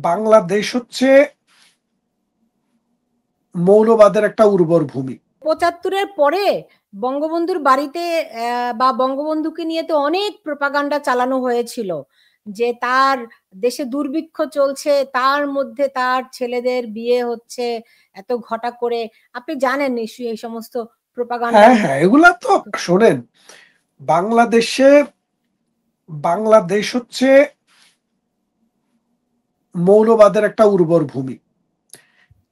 বাংলাদেশ হচ্ছে মৌলবাদের একটা উর্বর ভূমি। ৭৫-এর পরে বঙ্গবন্ধুর বাড়িতে বা বঙ্গবন্ধুকে নিয়ে তো অনেক প্রোপাগান্ডা চালানো হয়েছিল যে তার দেশে দুর্ভিক্ষ চলছে, তার মধ্যে তার ছেলেদের বিয়ে হচ্ছে এত ঘটা করে। আপনি জানেন নিশ্চয়ই এই সমস্ত প্রোপাগান্ডা। হ্যাঁ হ্যাঁ, এগুলা তো শোনেন, বাংলাদেশে বাংলাদেশ হচ্ছে মৌলবাদের একটা উর্বর ভূমি।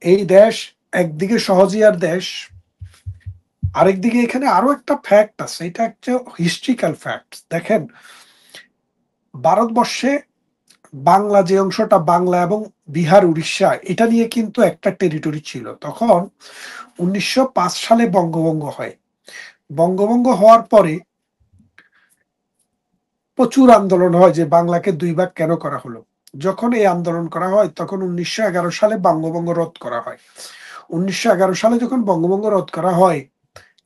এই দেশ একদিকে সহজিয়ার দেশ, আরেকদিকে এখানে আরো একটা ফ্যাক্ট আছে, এটা হচ্ছে হিস্ট্রিক্যাল ফ্যাক্ট। দেখেন, ভারতবর্ষে বাংলা যে অংশটা, বাংলা এবং বিহার উড়িষ্যা, এটা নিয়ে কিন্তু একটা টেরিটরি ছিল। তখন 1905 সালে বঙ্গভঙ্গ হয়। বঙ্গভঙ্গ হওয়ার পরে প্রচুর আন্দোলন হয় যে বাংলাকে দুই ভাগ কেন করা হলো। যখন এই আন্দোলন করা হয় তখন 1911 সালে বঙ্গভঙ্গ রদ করা হয়। 1911 সালে যখন বঙ্গভঙ্গ রদ করা হয়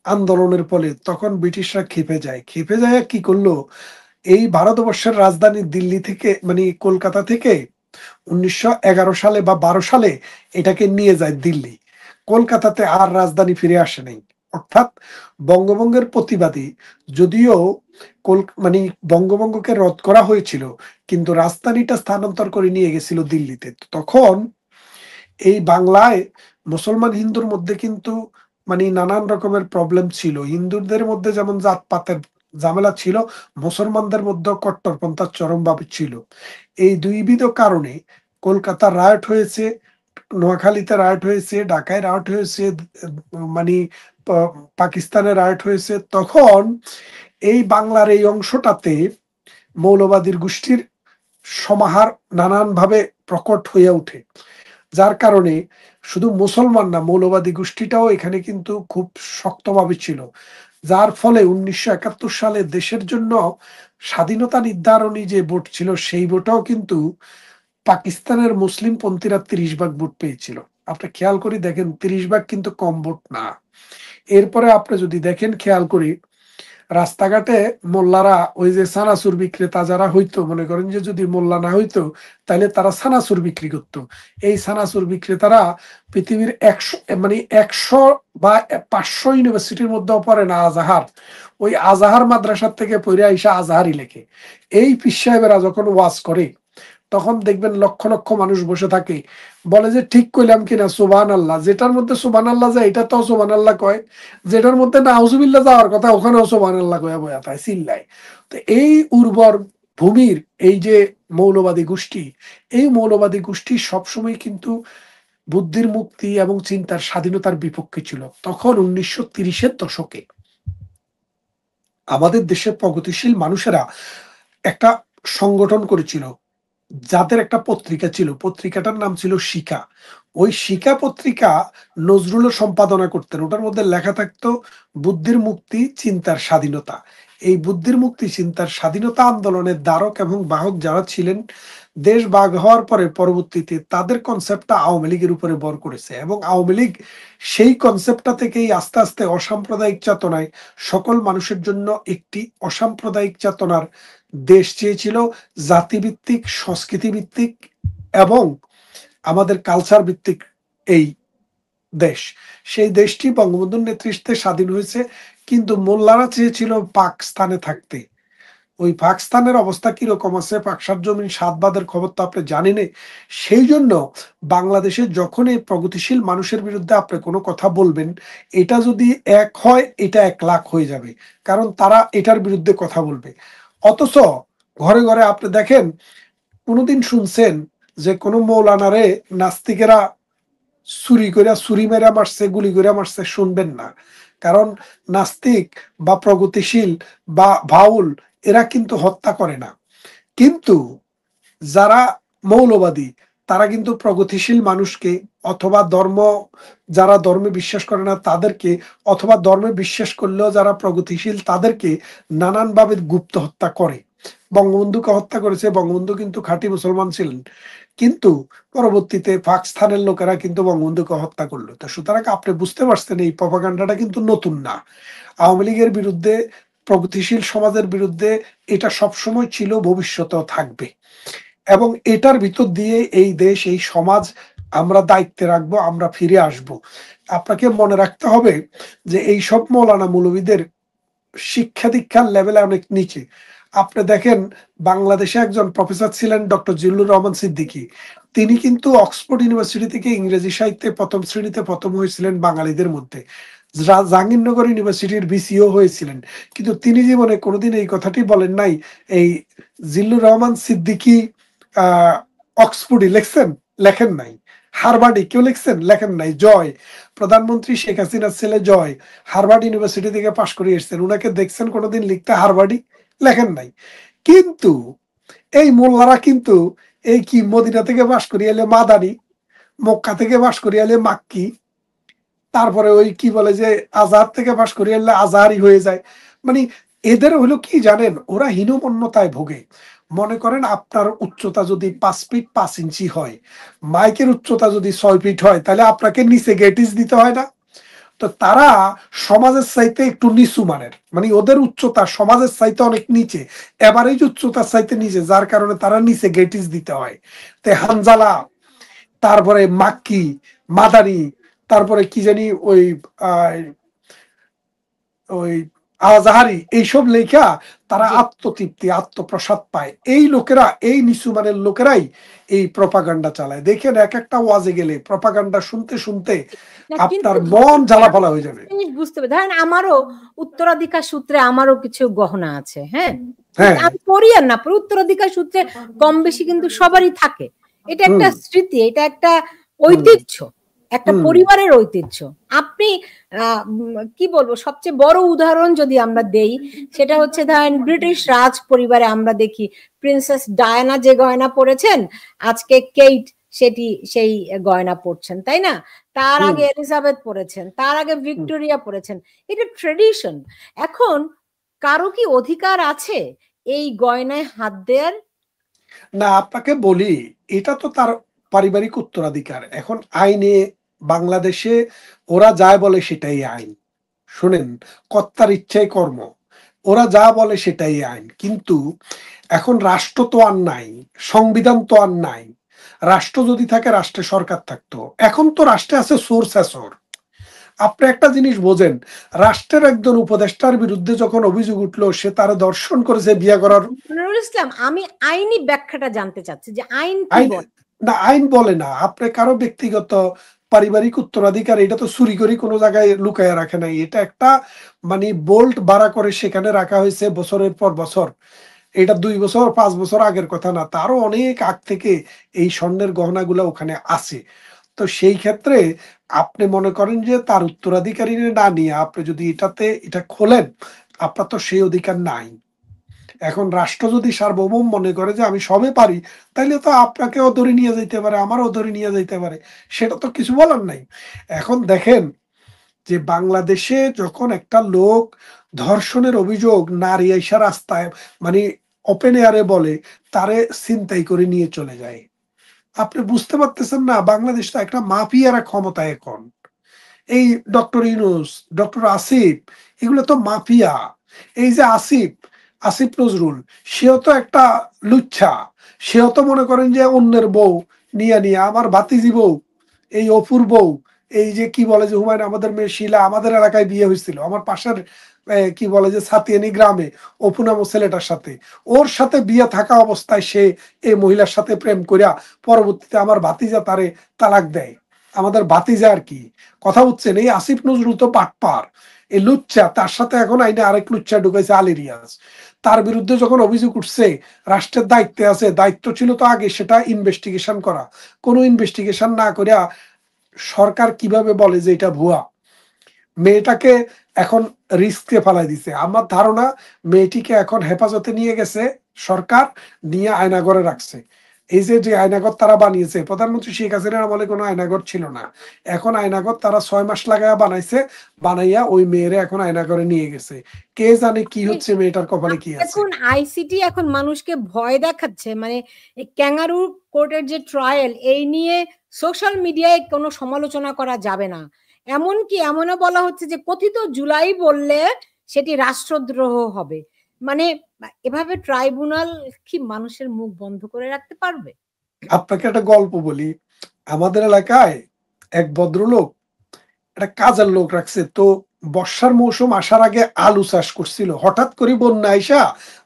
আন্দোলনের ফলে, তখন ব্রিটিশরা খেপে যায়। খেপে যায় কি করলো, এই ভারতবর্ষের রাজধানী দিল্লি থেকে, মানে কলকাতা থেকে 1911 সালে বা 12 সালে এটাকে নিয়ে যায় দিল্লি। কলকাতাতে আর রাজধানী ফিরে আসে নাই। অর্থাৎ বঙ্গভঙ্গের প্রতিবাদী, যদিও মানে বঙ্গভঙ্গকে রদ করা হয়েছিল, কিন্তু রাজধানীটা স্থানান্তর করে নিয়ে গেছিল দিল্লিতে। তখন এই বাংলায় মুসলমান হিন্দুর মধ্যে কিন্তু মানে নানান রকমের প্রবলেম ছিল। হিন্দুদের মধ্যে যেমন জাতপাতের ঝামেলা ছিল, মুসলমানদের মধ্যে কট্টরপন্থা চরমভাবে ছিল। এই দুইবিধ কারণে কলকাতা রায়ট হয়েছে, নোয়াখালীতে রায়ট হয়েছে, ঢাকায় রায়ট হয়েছে, মানে পাকিস্তানে রায়ট হয়েছে। তখন এই বাংলার এই অংশটাতে মৌলবাদীর গোষ্ঠীর সমাহার নানানভাবে প্রকট হয়ে ওঠে, যার কারণে শুধু মুসলমান না, মৌলবাদী গোষ্ঠীটাও এখানে কিন্তু খুব শক্তভাবে ছিল। যার ফলে 1971 সালে দেশের জন্য স্বাধীনতা নির্ধারণী যে ভোট ছিল, সেই ভোটও কিন্তু পাকিস্তানের মুসলিম পন্থীরা 30 ভাগ ভোট পেয়েছিল। আপনি খেয়াল করে দেখেন, 30 ভাগ কিন্তু কম ভোট না। এরপরে আপনি যদি দেখেন খেয়াল করি, রাস্তাঘাটে মোল্লারা, ওই যে সানাসুর বিক্রেতা যারা হইতো, মনে করেন যে যদি মোল্লা না হইতো তাহলে তারা সানাসুর বিক্রি করতো। এই সানাসুর বিক্রেতারা পৃথিবীর 100, মানে 100 বা 500 ইউনিভার্সিটির মধ্যেও পড়ে না আজাহার। ওই আজাহার মাদ্রাসার থেকে পড়ে আইসা আজাহারই লেখে। এই পীর সাহেবেরা যখন ওয়াজ করে তখন দেখবেন লক্ষ লক্ষ মানুষ বসে থাকে, বলে যে ঠিক কইলাম কিনা, সুবহান আল্লাহ। যেটার মধ্যে সুবহান আল্লাহ যায় এটা তো সুবহান আল্লাহ কয়, যেটার মধ্যে নাউজুবিল্লাহ যাওয়ার কথা ওখানেও সুবহান আল্লাহ কয়া বয়া তাই চিল্লায়। তো এই উর্বর ভূমির এই যে মৌলবাদী গোষ্ঠী, এই মৌলবাদী গোষ্ঠী সবসময় কিন্তু বুদ্ধির মুক্তি এবং চিন্তার স্বাধীনতার বিপক্ষে ছিল। তখন 1930-এর দশকে আমাদের দেশের প্রগতিশীল মানুষেরা একটা সংগঠন করেছিল, যাদের একটা পত্রিকা ছিল, পত্রিকাটার নাম ছিল শিখা। ওই শিখা পত্রিকা নজরুলও সম্পাদনা করতেন। ওটার মধ্যে লেখা থাকতো বুদ্ধির মুক্তি, চিন্তার স্বাধীনতা। এই বুদ্ধির মুক্তি, চিন্তার স্বাধীনতা আন্দোলনের ধারক এবং বাহক যারা ছিলেন, দেশ ভাগ হওয়ার পরে পরবর্তীতে তাদের কনসেপ্টটা আওয়ামী লীগের উপরে ভর করেছে, এবং আওয়ামী লীগ সেই কনসেপ্টটা থেকেই আস্তে আস্তে অসাম্প্রদায়িক চেতনায় সকল মানুষের জন্য একটি অসাম্প্রদায়িক চেতনার দেশ চেয়েছিল, জাতিভিত্তিক, সংস্কৃতি ভিত্তিক এবং আমাদের কালচার ভিত্তিক এই দেশ। সেই দেশটি বঙ্গবন্ধুর নেতৃত্বে স্বাধীন হয়েছে, কিন্তু মোল্লারা চেয়েছিল পাকিস্তানে থাকতে। ওই পাকিস্তানের অবস্থা কিরকম আছে, পাকসার জমিন সাতবাদের খবর তো আপনি জানেনই। সেই জন্য বাংলাদেশে যখন এই প্রগতিশীল মানুষের বিরুদ্ধে আপনি কোনো কথা বলবেন, এটা যদি এক হয় এটা 1 লাখ হয়ে যাবে, কারণ তারা এটার বিরুদ্ধে কথা বলবে। অথচ ঘরে ঘরে আপনি দেখেন, কোনোদিন শুনছেন যে কোনো মৌলানারে নাস্তিকেরা ছুরি মেরা মারছে, গুলি করে মারছে? শুনবেন না। কারণ নাস্তিক বা প্রগতিশীল বা ভাউল এরা কিন্তু হত্যা করে না। কিন্তু যারা মৌলবাদী তারা কিন্তু প্রগতিশীল মানুষকে, অথবা যারা ধর্মে বিশ্বাস করে না তাদেরকে, অথবা ধর্মে বিশ্বাস করলেও যারা প্রগতিশীল তাদেরকে নানানভাবে গুপ্ত হত্যা করে। বঙ্গবন্ধুকে হত্যা করেছে, বঙ্গবন্ধু কিন্তু খাঁটি মুসলমান ছিলেন, কিন্তু পরবর্তীতে পাকিস্তানের লোকেরা কিন্তু বঙ্গবন্ধুকে হত্যা করলো। তো সুতরাং আপনি বুঝতে পারছেন এই প্রপাগান্ডাটা কিন্তু নতুন না। আওয়ামী লীগের বিরুদ্ধে, প্রগতিশীল সমাজের বিরুদ্ধে এটা সবসময় ছিল, ভবিষ্যতেও থাকবে। এবং এটার ভিতর দিয়ে এই দেশ, এই সমাজ আমরা দায়িত্বে রাখবো, আমরা ফিরে আসব। আপনাকে মনে রাখতে হবে যে এইসব মৌলানা মৌলবীদের শিক্ষা দীক্ষার লেভেলে অনেক নিচে। আপনি দেখেন বাংলাদেশে একজন প্রফেসর ছিলেন ডক্টর জিল্লুর রহমান সিদ্দিকী। তিনি কিন্তু অক্সফোর্ড ইউনিভার্সিটি থেকে ইংরেজি সাহিত্যে প্রথম শ্রেণীতে প্রথম হয়েছিলেন বাঙালিদের মধ্যে। জাহাঙ্গীরনগর ইউনিভার্সিটির বিসিও হয়েছিলেন। কিন্তু তিনি জীবনে কোনোদিন এই কথাটি বলেন নাই, এই জিল্লুর রহমান সিদ্দিকী অক্সফোর্ডে লেখছেন, লেখেন নাই। হারবার্ডে কেউ লিখছেন, লেখেন নাই। জয়, প্রধানমন্ত্রী শেখ হাসিনার ছেলে জয়, হারবার্ড ইউনিভার্সিটি থেকে পাশ করে এসেছেন, উনাকে দেখছেন কোনোদিন লিখতে হারবার্ডই, লেখেন নাই। কিন্তু এই মোল্লারা কিন্তু এই কি মদিনা থেকে পাশ করিয়ে এলে মাদানি, মক্কা থেকে পাশ করিয়ে এলে মাক্কি, তারপরে ওই কি বলে যে আজহার থেকে পাশ করিয়ে এলে আজহারি হয়ে যায়। মানে এদের হলো কি জানেন, ওরা হীনমন্যতায় ভোগে। মনে করেন আপনার উচ্চতা যদি 5 ফিট 5 ইঞ্চি হয়, মাইকের উচ্চতা যদি 6 ফিট হয়, তাহলে আপনাকে নিচে গেটিস দিতে হয় না? তো তারা সমাজের চাইতে একটু নিচু মানের, মানে ওদের উচ্চতা সমাজের চাইতে অনেক নিচে, এভারেজ উচ্চতার চাইতে নিচে, যার কারণে তারা নিচে গেটিস দিতে হয়। তো হানজালা, তারপরে মাক্কি, মাদানি, তারপরে কি জানি ওই ওই আজাহারি, এইসব লেখা তারা আত্মতৃপ্তি আত্মপ্রসাদ পায়। এই লোকেরা, এই নিচু মানের লোকেরাই এই প্রপাগান্ডা চালায়। দেখেন এক একটা ওয়াজে গেলে প্রপাগান্ডা শুনতে শুনতে আপনার মন জ্বালাপালা হয়ে যাবে। বুঝতে হবে, ধরেন আমারও উত্তরাধিকার সূত্রে আমারও কিছু গহনা আছে, হ্যাঁ, হ্যাঁ, আমি পড়ি আর না পড়ি, উত্তরাধিকার সূত্রে কম বেশি কিন্তু সবারই থাকে। এটা একটা স্মৃতি, এটা একটা ঐতিহ্য, একটা পরিবারের ঐতিহ্য। আপনি কি বলবো, সবচেয়ে বড় উদাহরণ যদি আমরা দেই, সেটা হচ্ছে ধরেন ব্রিটিশ রাজ পরিবারে আমরা দেখি প্রিন্সেস ডায়ানা যে গয়না পরেছেন, আজকে কেইট সেটি সেই গয়না পরছেন, তাই না? তার আগে এলিজাবেথ পরেছেন, তার আগে ভিক্টোরিয়া পরেছেন। এটা ট্রেডিশন। এখন কারো কি অধিকার আছে এই গয়নায় হাত দেওয়ার? না, আপনাকে বলি, এটা তো তার পারিবারিক উত্তরাধিকার। এখন আইনে বাংলাদেশে ওরা যা বলে সেটাই আইন। শুনেন, কর্তার ইচ্ছাই কর্ম, ওরা যা বলে সেটাই আইন। কিন্তু এখন রাষ্ট্র তো আর নাই, সংবিধান তো আর নাই। রাষ্ট্র যদি থাকে, রাষ্ট্রে সরকার থাকতো। এখন তো রাষ্ট্রে আছে সোর স্যাসর। আপনি একটা জিনিস বোঝেন, রাষ্ট্রের একজন উপদেষ্টার বিরুদ্ধে যখন অভিযোগ উঠলো সে তার দর্শন করেছে বিয়ে করার, নুরুল ইসলাম, আমি আইনি ব্যাখ্যাটা জানতে চাচ্ছি যে আইন কি বলে। না, আইন বলে না আপনি কারো ব্যক্তিগত পারিবারিক উত্তরাধিকার, এটা তো চুরি করে কোনো জায়গায় লুকায় রাখে নাই। এটা একটা মানে বোল্ট ভাড়া করে সেখানে রাখা হয়েছে বছরের পর বছর। এটা 2 বছর 5 বছর আগের কথা না, তারও অনেক আগ থেকে এই স্বর্ণের গহনাগুলো ওখানে আছে। তো সেই ক্ষেত্রে আপনি মনে করেন যে তার উত্তরাধিকারী না নিয়ে আপনি যদি এটা খোলেন, আপনার তো সেই অধিকার নাই। এখন রাষ্ট্র যদি সার্বভৌম মনে করে যে আমি সবে পারি, তাইলে তো আপনাকেও ধরে নিয়ে যাইতে পারে, আমারও ধরে নিয়ে যাইতে পারে, সেটা তো কিছু বলার নাই। এখন দেখেন যে বাংলাদেশে যখন একটা লোক ধর্ষণের অভিযোগ, নারী আইসা রাস্তায় মানে ওপেন এয়ারে বলে, তারে ছিনতাই করে নিয়ে চলে যায়। আপনি বুঝতে পারতেছেন না, বাংলাদেশ তো একটা মাফিয়ারা ক্ষমতায় এখন। এই ডক্টর ইউনূস, ডক্টর আসিফ, এগুলো তো মাফিয়া। এই যে আসিফ, আসিফ নজরুল, সেও তো একটা লুচ্ছা। সেও তো মনে করেন যে অন্যের বউ নিয়ে নিয়ে, আমার ভাতিজি বউ, এই অপুর বউ, এই যে কি বলে যে হুমায়ুন, আমাদের মেয়ে শিলা আমাদের এলাকায় বিয়ে হয়েছিল, আমার পাশের কি বলে যে সাতিয়ানি গ্রামে, অপু নামক ছেলেটার সাথে, ওর সাথে বিয়ে থাকা অবস্থায় সে এই মহিলার সাথে প্রেম করিয়া পরবর্তীতে আমার ভাতিজা তারে তালাক দেয়। আমাদের ভাতিজা আর কি, কথা বুঝছেন? এই আসিফ নজরুল তো পাটপার, এই লুচ্চা, তার সাথে এখন আইনে আরেক লুচ্চা ঢুকাইছে আলী রিয়াজ। তার বিরুদ্ধে যখন অভিযোগ উঠছে, রাষ্ট্রের দায়িত্বে আছে, দায়িত্ব ছিল তো আগে সেটা ইনভেস্টিগেশন করা। কোনো ইনভেস্টিগেশন না করিয়া সরকার কিভাবে বলে যে এটা ভুয়া? মেয়েটাকে এখন রিস্কে ফেলাই দিছে। আমার ধারণা মেয়েটিকে এখন হেফাজতে নিয়ে গেছে সরকার, নিয়ে আয়নাগরে রাখছে। এই যে আয়নাগর তারা বানিয়েছে, প্রধানমন্ত্রী শেখ হাসিনার আমলে কোনো আয়নাগর ছিল না। এখন আয়নাগর তারা 6 মাস লাগাইয়া বানাইছে, বানাইয়া ওই মেয়েরে এখন আয়নাগরে নিয়ে গেছে। কে জানে কি হচ্ছে, মেয়েটার কপালে কি আছে। এখন আইসিটি এখন মানুষকে ভয় দেখাচ্ছে, মানে ক্যাঙ্গারু কোর্টের যে ট্রায়াল, এই নিয়ে সোশ্যাল মিডিয়ায় কোনো সমালোচনা করা যাবে না, এমনকি এমনও বলা হচ্ছে যে কথিত জুলাই বললে সেটি রাষ্ট্রদ্রোহ হবে। মানে এভাবে ট্রাইব্যুনাল কি মানুষের মুখ বন্ধ করে রাখতে পারবে? আপনাকে একটা গল্প বলি। আমাদের এলাকায় এক ভদ্রলোক একটা কাজের লোক রাখছে। তো বর্ষার মৌসুম আসার আগে আলু চাষ করছিল। হঠাৎ করে বন্যা আইসা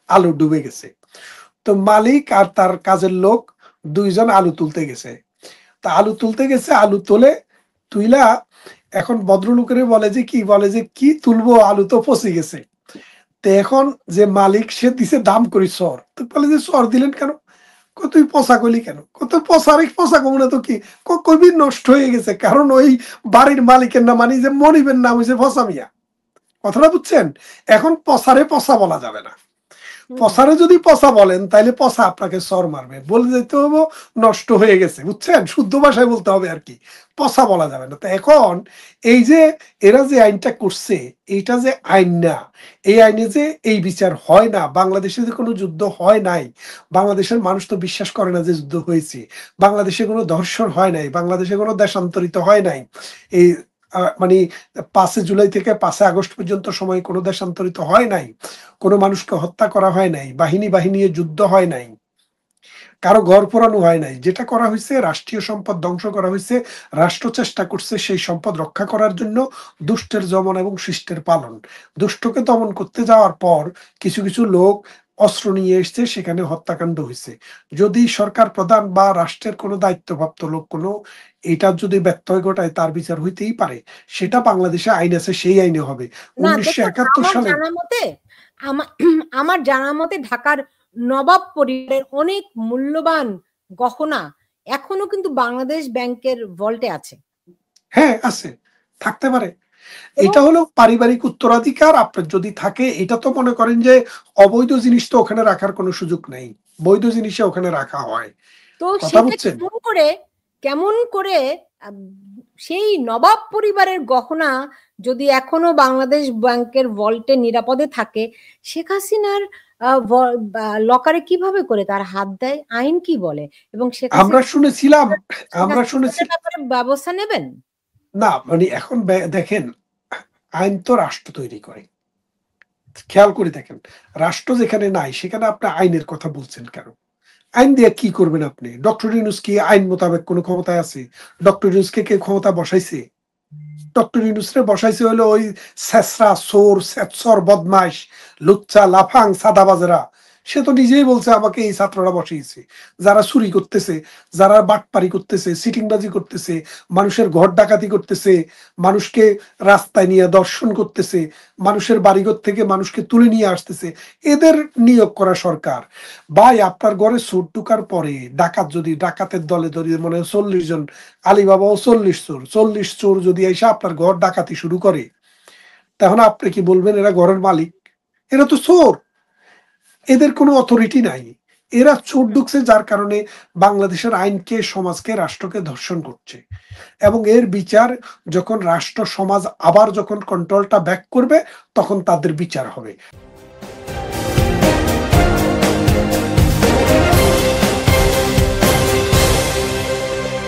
আলু ডুবে গেছে। তো মালিক আর তার কাজের লোক ২ জন আলু তুলতে গেছে। তা আলু তুলতে গেছে, আলু তোলে, তুইলা এখন ভদ্রলোকেরে বলে যে কি? বলে যে, "কি তুলবো? আলু তো পচে গেছে।" তো এখন যে মালিক সে দিছে দাম করি চর। তো বলে যে, "চর দিলেন কেন?" কয়, "তুই পচা কইলি কেন?" কয়, "তো পচা কমু না তো কি?" কবি নষ্ট হয়ে গেছে। কারণ ওই বাড়ির মালিকের নাম মানি যে মনিবের নাম হইছে পচা মিয়া। কথাটা বুঝছেন? এখন পচারে পচা বলা যাবে না। হুম, পচারে যদি পচা বলেন তাইলে পচা আপনাকে চর মারবে। বলে যেতে হবে নষ্ট হয়ে গেছে। বুঝছেন? শুদ্ধ ভাষায় বলতে হবে আরকি। পচা বলা যাবে না। তো এখন এই যে এরা যে আইনটা করছে, এইটা যে আইন না, এই আইনে যে এই বিচার হয় না, বাংলাদেশে যে কোনো যুদ্ধ হয় নাই, বাংলাদেশের মানুষ তো বিশ্বাস করে না যে যুদ্ধ হয়েছে। বাংলাদেশে কোনো ধর্ষণ হয় নাই, বাংলাদেশে কোনো দেশান্তরিত হয় নাই। এই মানি ৫ জুলাই থেকে ৫ আগস্ট পর্যন্ত সময় কোনো দেশান্তরিত হয় নাই। কোনো মানুষকে হত্যা করা হয় নাই। বাহিনী নিয়ে যুদ্ধ হয় নাই। কারো ঘর পোড়ানো হয় নাই। যেটা করা হইছে রাষ্ট্রীয় সম্পদ ধ্বংস করা হইছে। রাষ্ট্র চেষ্টা করছে সেই সম্পদ রক্ষা করার জন্য দুষ্টের দমন এবং শিষ্টের পালন। দুষ্টকে দমন করতে যাওয়ার পর কিছু লোক অস্ত্র নিয়ে এসছে, সেখানে হত্যাকাণ্ড হইছে। যদি সরকার প্রধান বা রাষ্ট্রের কোনো দায়িত্বপ্রাপ্ত লোক কোনো এটার যদি ব্যত্যয় ঘটায় তার বিচার হইতেই পারে। সেটা বাংলাদেশে আইন আছে, সেই আইনে হবে। না দেখুন ১৯৭১ আমার সালে জানা মতে আমা আমার জানা মতে ঢাকার নবাব পরিবারের অনেক মূল্যবান গহনা এখনো কিন্তু বাংলাদেশ ব্যাংকের ভল্টে আছে। হ্যাঁ, আছে। থাকতে পারে। এবং এটা হলো পারিবারিক উত্তরাধিকার। আপনার যদি থাকে, এটা তো মনে করেন যে অবৈধ জিনিস তো ওখানে রাখার কোনো সুযোগ নেই। বৈধ জিনিসই ওখানে রাখা হয়। তো কথা সেটা বুঝছেন? কেমন করে আম সেই নবাব পরিবারের গহনা যদি এখনো বাংলাদেশ ব্যাংকের ভল্টে নিরাপদে থাকে, শেখ হাসিনার আ ভ বা লকারে কিভাবে করে তার হাত দেয়? আইন কি বলে? এবং শেখ আমরা হাসিনা শুনেছিলাম শেখ আমরা হাসিনা শুনেছি এটার ব্যাপারে ব্যবস্থা নেবেন? না মানে এখন দেখেন, আইন তো রাষ্ট্র তৈরি করে। খেয়াল করে দেখেন। রাষ্ট্র যেখানে নাই সেখানে আপনি আইনের কথা বলছেন কেন? আইন দিয়ে কি করবেন আপনি? ডক্টর ইউনূস কি আইন মোতাবেক কোন ক্ষমতায় আছে? ডক্টর ইউনূসকে কে ক্ষমতা বসাইছে? ডক্টর ইউনূসরে বসাইছে হলো ওই ছেঁচড়া, চোর, ছেচর, বদমাইশ, লুচ্চা, লাফাং, চাঁদাবাজেরা। সে তো নিজেই বলছে আমাকে এই ছাত্ররা বসিয়েছে। যারা চুরি করতেছে, যারা বাটপারি করতেছে, সিটিংবাজি করতেছে, মানুষের ঘর ডাকাতি করতেছে, মানুষকে রাস্তায় নিয়ে দর্শন করতেছে, মানুষের বাড়িঘর থেকে মানুষকে তুলে নিয়ে আসতেছে। এদের নিয়োগ করা সরকার। ভাই আপনার ঘরে চোর ঢুকার পরে ডাকাত যদি ডাকাতের দলে ধরে মনে হয় ৪০ জন, আলিবাবাও ৪০ চোর। ৪০ চোর যদি এসে আপনার ঘর ডাকাতি শুরু করে, তখন আপনি কি বলবেন এরা ঘরের মালিক? এরা তো চোর। এদের কোনো অথরিটি নাই। এরা চোর ঢুকছে যার কারণে বাংলাদেশের আইনকে, সমাজকে, রাষ্ট্রকে ধর্ষণ করছে। এবং এর বিচার যখন রাষ্ট্র সমাজ আবার যখন কন্ট্রোলটা ব্যাক করবে তখন তাদের বিচার হবে।